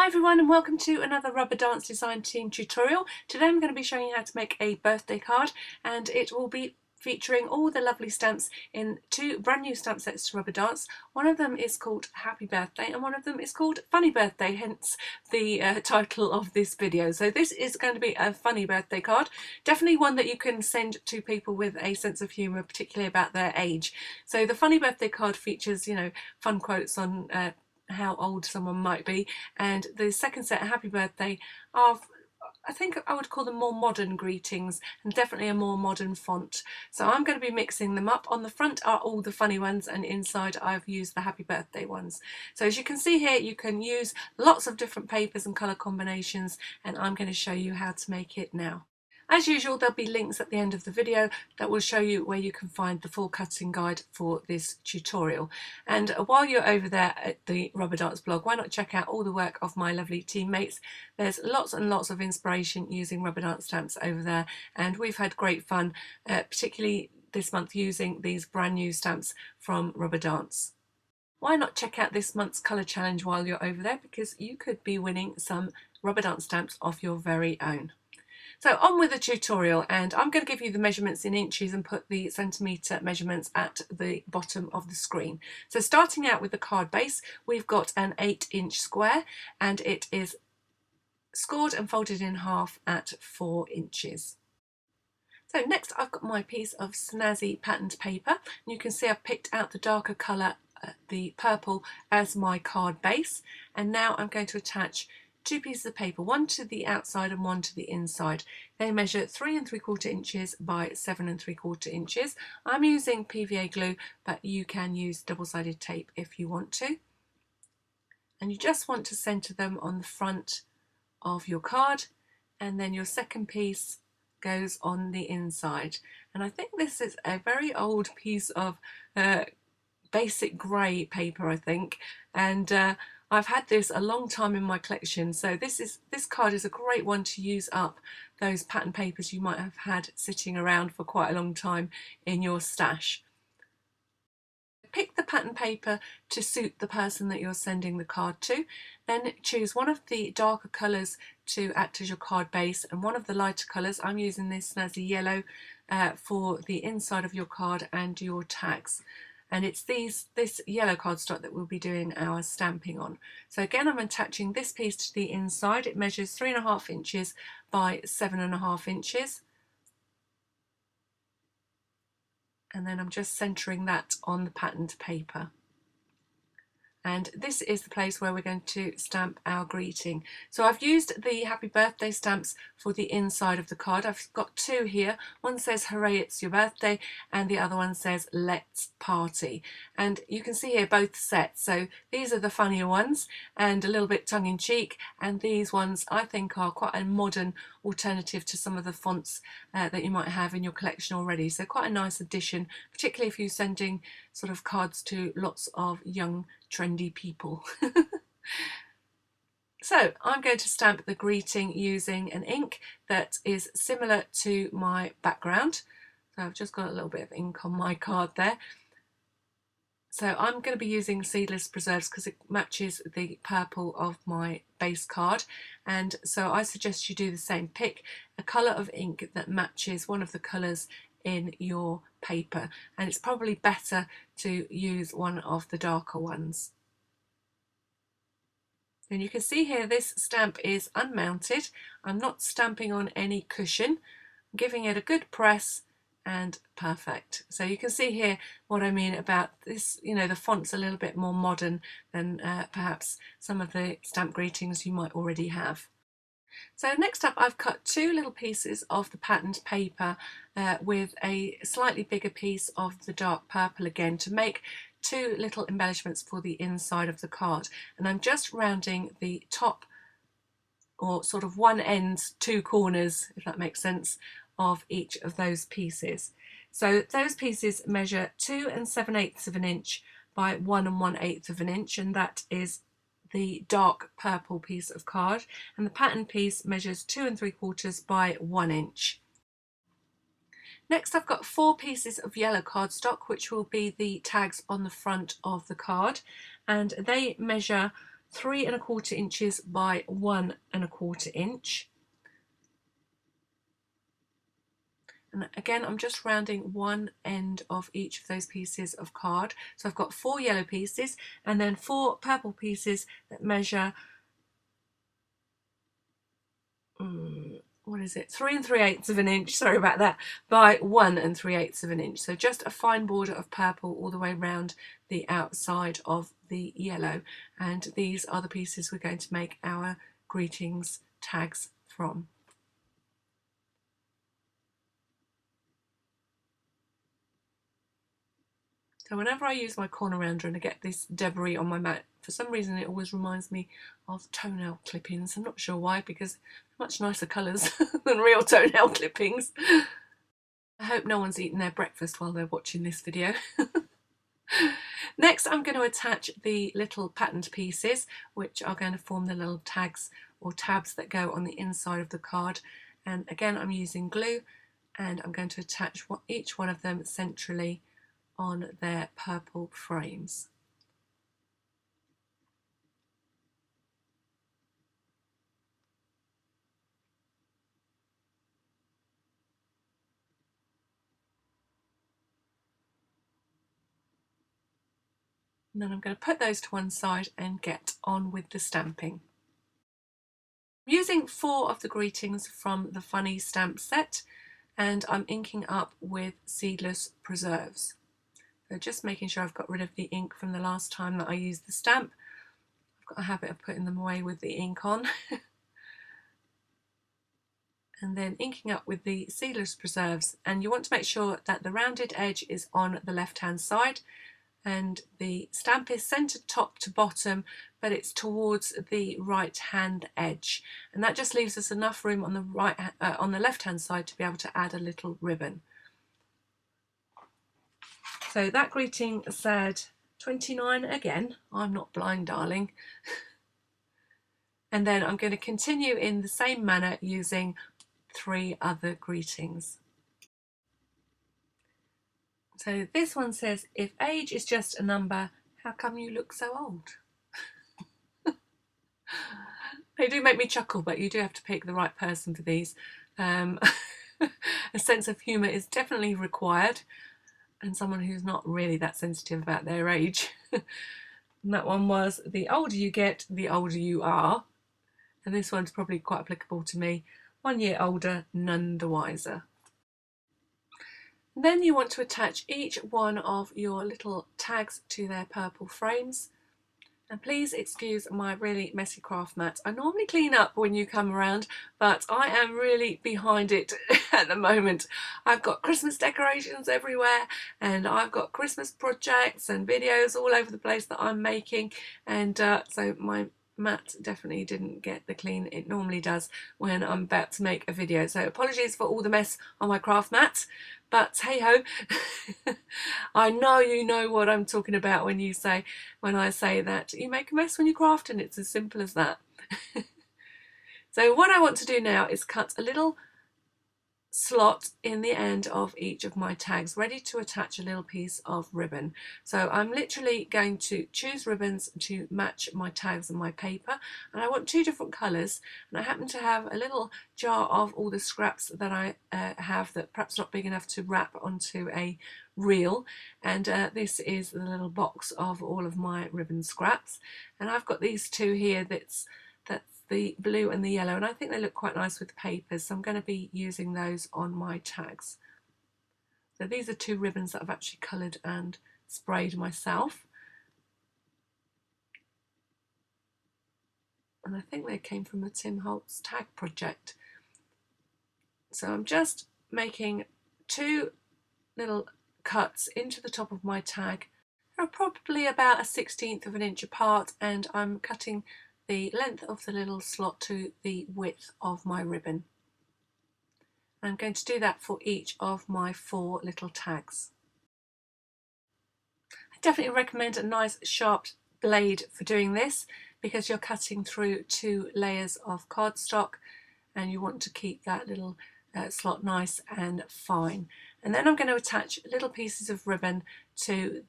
Hi everyone and welcome to another Rubber Dance Design Team tutorial. Today I'm going to be showing you how to make a birthday card, and it will be featuring all the lovely stamps in two brand new stamp sets to Rubber Dance. One of them is called Happy Birthday and one of them is called Funny Birthday, hence the title of this video. So this is going to be a funny birthday card, definitely one that you can send to people with a sense of humour, particularly about their age. So the funny birthday card features, fun quotes on how old someone might be, and the second set, Happy Birthday, are, I think I would call them more modern greetings and definitely a more modern font. So I'm going to be mixing them up. On the front are all the funny ones and inside I've used the Happy Birthday ones. So as you can see here, you can use lots of different papers and colour combinations, and I'm going to show you how to make it now. As usual, there'll be links at the end of the video that will show you where you can find the full cutting guide for this tutorial. And while you're over there at the Rubber Dance blog, why not check out all the work of my lovely teammates? There's lots and lots of inspiration using Rubber Dance stamps over there, and we've had great fun, particularly this month, using these brand new stamps from Rubber Dance. Why not check out this month's colour challenge while you're over there, because you could be winning some Rubber Dance stamps of your very own. So on with the tutorial, and I'm going to give you the measurements in inches and put the centimetre measurements at the bottom of the screen. So starting out with the card base, we've got an 8-inch square and it is scored and folded in half at 4 inches. So next I've got my piece of snazzy patterned paper, and you can see I've picked out the darker colour, the purple, as my card base, and now I'm going to attach two pieces of paper, one to the outside and one to the inside. They measure 3 3/4 inches by 7 3/4 inches. I'm using PVA glue, but you can use double-sided tape if you want to. And you just want to centre them on the front of your card, and then your second piece goes on the inside. And I think this is a very old piece of basic grey paper, I think, and I've had this a long time in my collection, so this card is a great one to use up those pattern papers you might have had sitting around for quite a long time in your stash. Pick the pattern paper to suit the person that you're sending the card to, then choose one of the darker colours to act as your card base and one of the lighter colours. I'm using this snazzy yellow for the inside of your card and your tags. And it's this yellow cardstock that we'll be doing our stamping on. So again, I'm attaching this piece to the inside. It measures 3 1/2 inches by 7 1/2 inches. And then I'm just centering that on the patterned paper. And this is the place where we're going to stamp our greeting. So I've used the Happy Birthday stamps for the inside of the card. I've got two here. One says hooray it's your birthday and the other one says let's party. And you can see here both sets. So these are the funnier ones and a little bit tongue-in-cheek, and these ones I think are quite a modern alternative to some of the fonts that you might have in your collection already. So quite a nice addition, particularly if you're sending sort of cards to lots of young trendy people. So I'm going to stamp the greeting using an ink that is similar to my background. So I've just got a little bit of ink on my card there. So I'm going to be using Seedless Preserves because it matches the purple of my base card, and so I suggest you do the same. Pick a colour of ink that matches one of the colours in your paper, and it's probably better to use one of the darker ones. And you can see here this stamp is unmounted. I'm not stamping on any cushion. I'm giving it a good press and perfect. So you can see here what I mean about this, the font's a little bit more modern than perhaps some of the stamp greetings you might already have. So next up, I've cut two little pieces of the patterned paper with a slightly bigger piece of the dark purple again to make two little embellishments for the inside of the card. And I'm just rounding the top, or sort of one end, two corners, if that makes sense, of each of those pieces. So those pieces measure 2 7/8 of an inch by 1 1/8 of an inch, and that is the dark purple piece of card, and the pattern piece measures 2 3/4 by 1 inch. Next I've got 4 pieces of yellow cardstock, which will be the tags on the front of the card, and they measure 3¼ inches by 1¼ inch. And again, I'm just rounding one end of each of those pieces of card. So I've got 4 yellow pieces and then 4 purple pieces that measure, what is it, 3 3/8 of an inch, sorry about that, by 1 3/8 of an inch. So just a fine border of purple all the way around the outside of the yellow. And these are the pieces we're going to make our greetings tags from. So whenever I use my corner rounder and I get this debris on my mat, for some reason it always reminds me of toenail clippings. I'm not sure why, because they're much nicer colours than real toenail clippings. I hope no one's eaten their breakfast while they're watching this video. Next, I'm going to attach the little patterned pieces, which are going to form the little tags or tabs that go on the inside of the card. And again, I'm using glue, and I'm going to attach each one of them centrally on their purple frames. And then I'm going to put those to one side and get on with the stamping. I'm using 4 of the greetings from the Funny stamp set, and I'm inking up with seedless preserves. So just making sure I've got rid of the ink from the last time that I used the stamp. I've got a habit of putting them away with the ink on. And then inking up with the seedless preserves, and you want to make sure that the rounded edge is on the left hand side and the stamp is centered top to bottom, but it's towards the right hand edge, and that just leaves us enough room on the on the left hand side to be able to add a little ribbon. So that greeting said 29 again. I'm not blind, darling. And then I'm going to continue in the same manner using 3 other greetings. So this one says, if age is just a number, how come you look so old? They do make me chuckle, but you do have to pick the right person for these. A sense of humour is definitely required, and someone who's not really that sensitive about their age. And that one was, the older you get, the older you are. And this one's probably quite applicable to me. 1 year older, none the wiser. And then you want to attach each one of your little tags to their purple frames. And please excuse my really messy craft mat. I normally clean up when you come around, but I am really behind it at the moment. I've got Christmas decorations everywhere, and I've got Christmas projects and videos all over the place that I'm making, and so my mat definitely didn't get the clean it normally does when I'm about to make a video. So apologies for all the mess on my craft mat, but hey ho. I know you know what I'm talking about when I say that you make a mess when you craft, and it's as simple as that. So what I want to do now is cut a little slot in the end of each of my tags, ready to attach a little piece of ribbon. So I'm literally going to choose ribbons to match my tags and my paper, and I want 2 different colours, and I happen to have a little jar of all the scraps that I have that perhaps not big enough to wrap onto a reel, and this is the little box of all of my ribbon scraps, and I've got these 2 here that's the blue and the yellow, and I think they look quite nice with the papers, so I'm going to be using those on my tags. So these are 2 ribbons that I've actually coloured and sprayed myself, and I think they came from the Tim Holtz tag project. So I'm just making 2 little cuts into the top of my tag. They're probably about 1/16 of an inch apart, and I'm cutting the length of the little slot to the width of my ribbon. I'm going to do that for each of my 4 little tags. I definitely recommend a nice sharp blade for doing this, because you're cutting through 2 layers of cardstock, and you want to keep that little slot nice and fine. And then I'm going to attach little pieces of ribbon to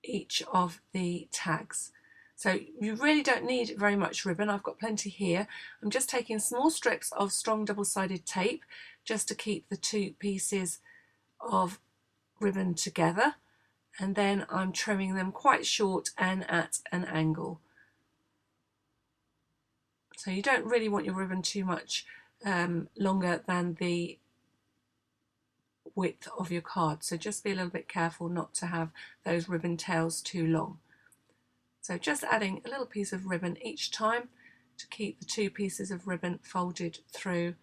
each of the tags. So you really don't need very much ribbon. I've got plenty here. I'm just taking small strips of strong double-sided tape just to keep the two pieces of ribbon together, and then I'm trimming them quite short and at an angle. So you don't really want your ribbon too much longer than the width of your card, so just be a little bit careful not to have those ribbon tails too long. So just adding a little piece of ribbon each time to keep the two pieces of ribbon folded through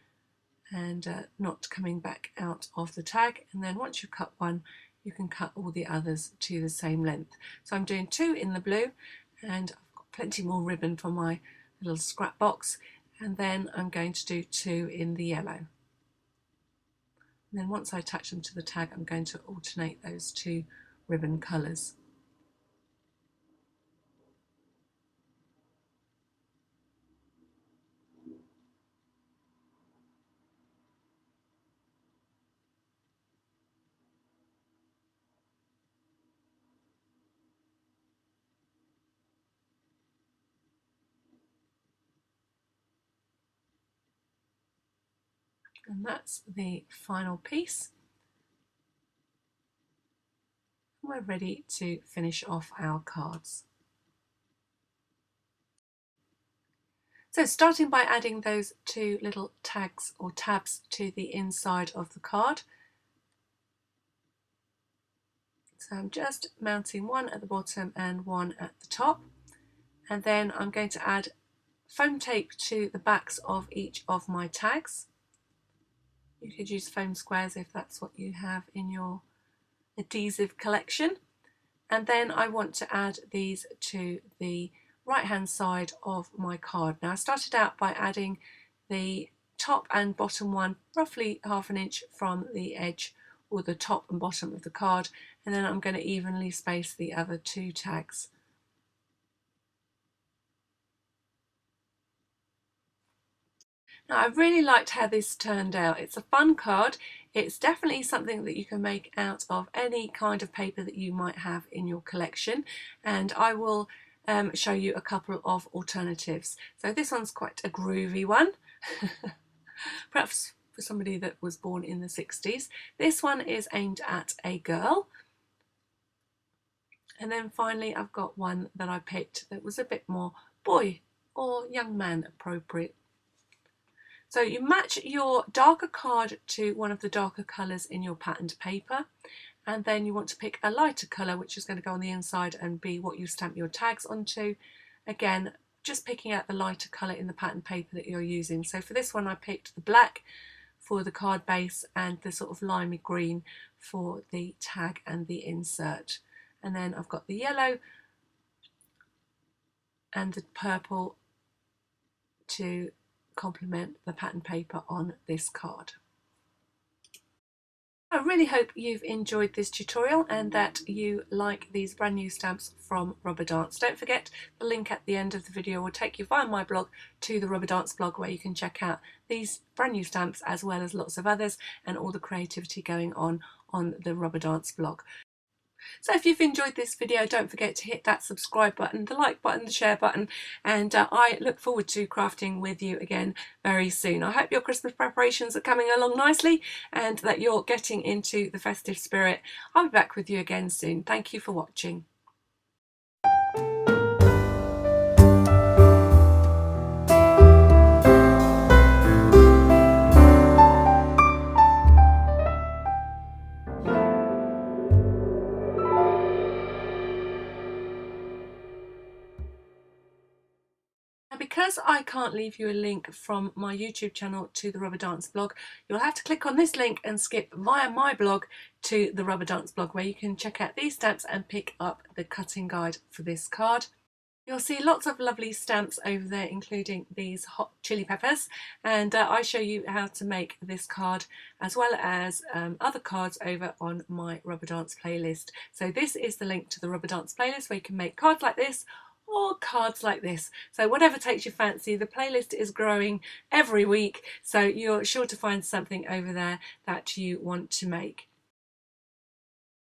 and not coming back out of the tag. And then once you've cut one, you can cut all the others to the same length. So I'm doing 2 in the blue, and I've got plenty more ribbon for my little scrap box, and then I'm going to do 2 in the yellow. And then once I attach them to the tag, I'm going to alternate those 2 ribbon colours. And that's the final piece. We're ready to finish off our cards. So starting by adding those 2 little tags or tabs to the inside of the card. So I'm just mounting one at the bottom and one at the top, and then I'm going to add foam tape to the backs of each of my tags. You could use foam squares if that's what you have in your adhesive collection. And then I want to add these to the right hand side of my card. Now I started out by adding the top and bottom one roughly 1/2 inch from the edge or the top and bottom of the card, and then I'm going to evenly space the other 2 tags. Now I really liked how this turned out. It's a fun card. It's definitely something that you can make out of any kind of paper that you might have in your collection, and I will show you a couple of alternatives. So this one's quite a groovy one, perhaps for somebody that was born in the 60s. This one is aimed at a girl. And then finally I've got one that I picked that was a bit more boy or young man appropriate. So you match your darker card to one of the darker colours in your patterned paper, and then you want to pick a lighter colour which is going to go on the inside and be what you stamp your tags onto. Again, just picking out the lighter colour in the patterned paper that you're using. So for this one I picked the black for the card base and the sort of limey green for the tag and the insert. And then I've got the yellow and the purple to complement the pattern paper on this card. I really hope you've enjoyed this tutorial and that you like these brand new stamps from Rubber Dance. Don't forget, the link at the end of the video will take you via my blog to the Rubber Dance blog, where you can check out these brand new stamps as well as lots of others and all the creativity going on the Rubber Dance blog. So if you've enjoyed this video, don't forget to hit that subscribe button, the like button, the share button, and I look forward to crafting with you again very soon. I hope your Christmas preparations are coming along nicely and that you're getting into the festive spirit. I'll be back with you again soon. Thank you for watching. Because I can't leave you a link from my YouTube channel to the Rubber Dance blog, you'll have to click on this link and skip via my blog to the Rubber Dance blog, where you can check out these stamps and pick up the cutting guide for this card. You'll see lots of lovely stamps over there, including these hot chili peppers, and I show you how to make this card as well as other cards over on my Rubber Dance playlist. So this is the link to the Rubber Dance playlist, where you can make cards like this or cards like this. So whatever takes your fancy. The playlist is growing every week, so you're sure to find something over there that you want to make.